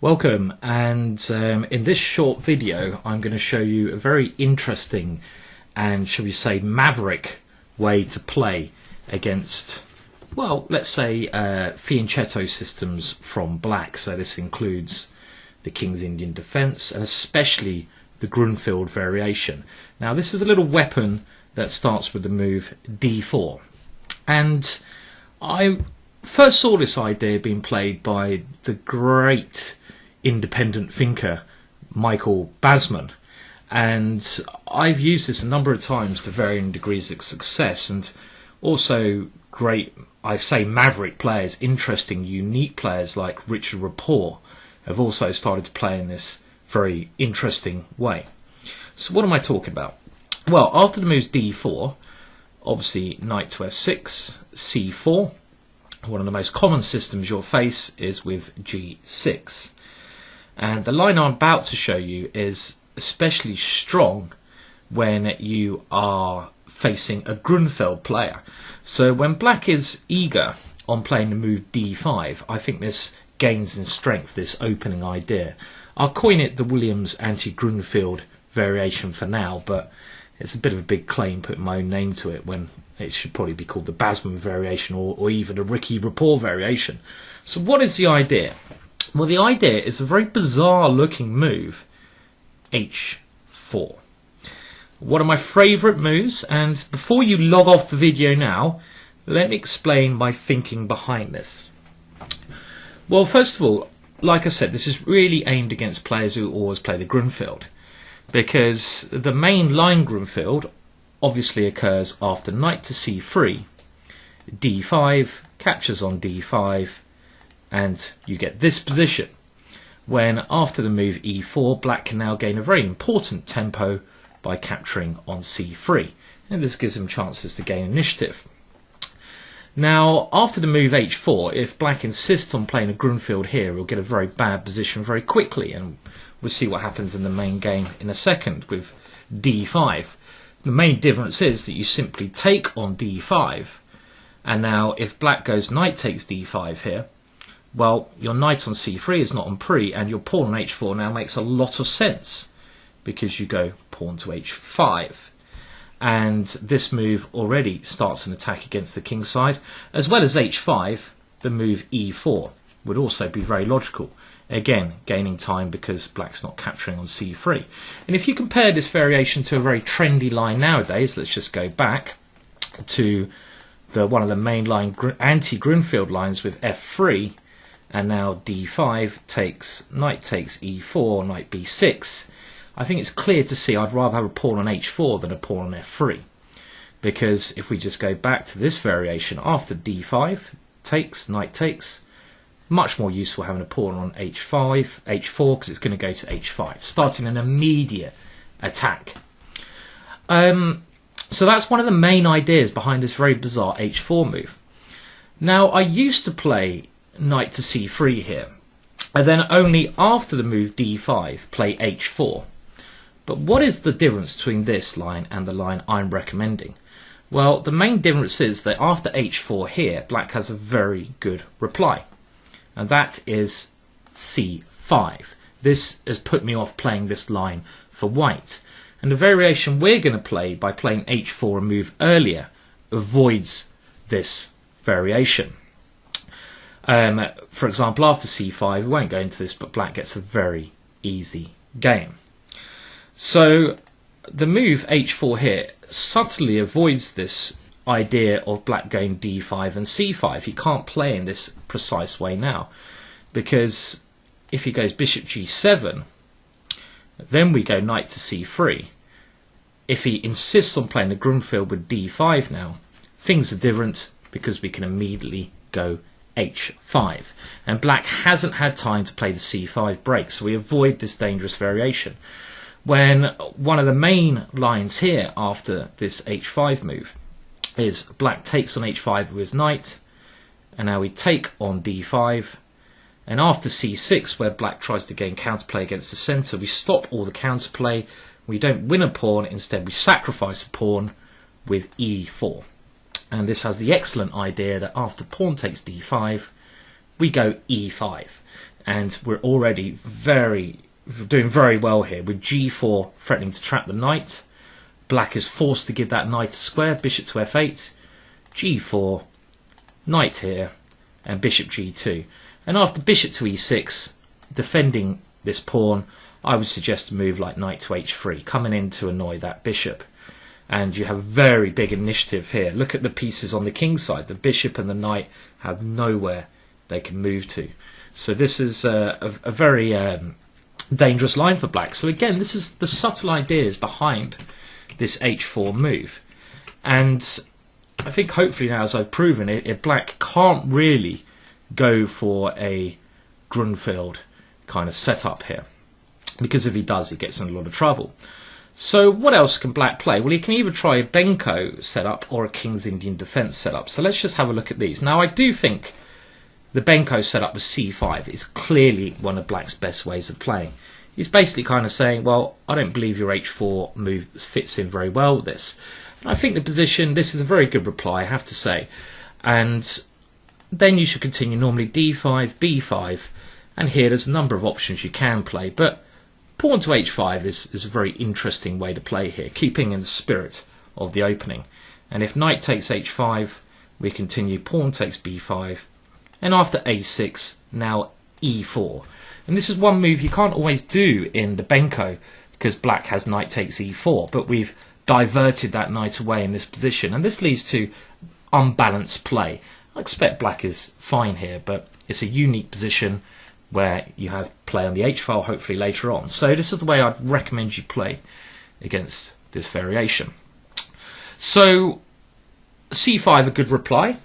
Welcome, and in this short video I'm going to show you a very interesting and, shall we say, maverick way to play against, well, let's say fianchetto systems from black. So this includes the King's Indian Defence and especially the Grünfeld variation. Now this is a little weapon that starts with the move d4, and I first saw this idea being played by the great independent thinker Michael Basman, and I've used this a number of times to varying degrees of success, and also great, I say, maverick players, interesting unique players like Richard Rapport have also started to play in this very interesting way. So what am I talking about? Well, after the moves d4, obviously knight to f6, c4. One of the most common systems you'll face is with g6. And the line I'm about to show you is especially strong when you are facing a Grünfeld player. So when black is eager on playing the move d5, I think this gains in strength, this opening idea. I'll coin it the Williams Anti-Grünfeld variation for now, but it's a bit of a big claim putting my own name to it when it should probably be called the Basman variation or even a Ricky Rapport variation. So what is the idea? Well, the idea is a very bizarre looking move, h4. One of my favourite moves, and before you log off the video now, let me explain my thinking behind this. Well, first of all, like I said, this is really aimed against players who always play the Grünfeld, because the main line Grünfeld obviously occurs after knight to c3, d5, captures on d5, and you get this position when after the move e4 black can now gain a very important tempo by capturing on c3, and this gives him chances to gain initiative. Now after the move h4, if black insists on playing a Grünfeld here, he'll get a very bad position very quickly, and we'll see what happens in the main game in a second with d5. The main difference is that you simply take on d5, and now if black goes knight takes d5 here, well, your knight on c3 is not on pre, and your pawn on h4 now makes a lot of sense because you go pawn to h5, and this move already starts an attack against the king side. As well as h5, the move e4 would also be very logical, again gaining time because black's not capturing on c3. And if you compare this variation to a very trendy line nowadays, let's just go back to one of the mainline anti-Grünfeld lines with f3, and now d5 takes, knight takes e4, knight b6. I think it's clear to see I'd rather have a pawn on h4 than a pawn on f3, because if we just go back to this variation after d5 takes, knight takes, much more useful having a pawn on h4 because it's going to go to h5, starting an immediate attack. So that's one of the main ideas behind this very bizarre h4 move. Now I used to play knight to c3 here, and then only after the move d5 play h4. But what is the difference between this line and the line I'm recommending? Well, the main difference is that after h4 here, black has a very good reply, and that is c5. This has put me off playing this line for white, and the variation we're going to play by playing h4 a move earlier avoids this variation. For example, after c5, we won't go into this, but black gets a very easy game. So the move h4 here subtly avoids this idea of black going d5 and c5. He can't play in this precise way now, because if he goes bishop g7, then we go knight to c3. If he insists on playing the Grünfeld with d5 now, things are different because we can immediately go h5, and black hasn't had time to play the c5 break, so we avoid this dangerous variation. When one of the main lines here after this h5 move is black takes on h5 with his knight, and now we take on d5, and after c6 where black tries to gain counterplay against the centre, we stop all the counterplay, we don't win a pawn, instead we sacrifice a pawn with e4. And this has the excellent idea that after pawn takes d5, we go e5. and we're already doing very well here with g4 threatening to trap the knight. Black is forced to give that knight a square, bishop to f8, g4, knight here, and bishop g2. And after bishop to e6, defending this pawn, I would suggest a move like knight to h3, coming in to annoy that bishop. And you have very big initiative here. Look at the pieces on the king's side. The bishop and the knight have nowhere they can move to. So this is a very dangerous line for black. So again, this is the subtle ideas behind this h4 move. And I think hopefully now, as I've proven it, black can't really go for a Grünfeld kind of setup here, because if he does, he gets in a lot of trouble. So what else can black play? Well, he can either try a Benko setup or a King's Indian defense setup. So let's just have a look at these. Now, I do think the Benko setup with c5 is clearly one of black's best ways of playing. He's basically kind of saying, well, I don't believe your h4 move fits in very well with this. And I think the position, this is a very good reply, I have to say. And then you should continue normally d5, b5, and here there's a number of options you can play. But pawn to h5 is a very interesting way to play here, keeping in the spirit of the opening. And if knight takes h5, we continue pawn takes b5, and after a6, now e4. And this is one move you can't always do in the Benko, because black has knight takes e4, but we've diverted that knight away in this position, and this leads to unbalanced play. I expect black is fine here, but it's a unique position where you have play on the h-file hopefully later on. So this is the way I'd recommend you play against this variation. So c5 a good reply.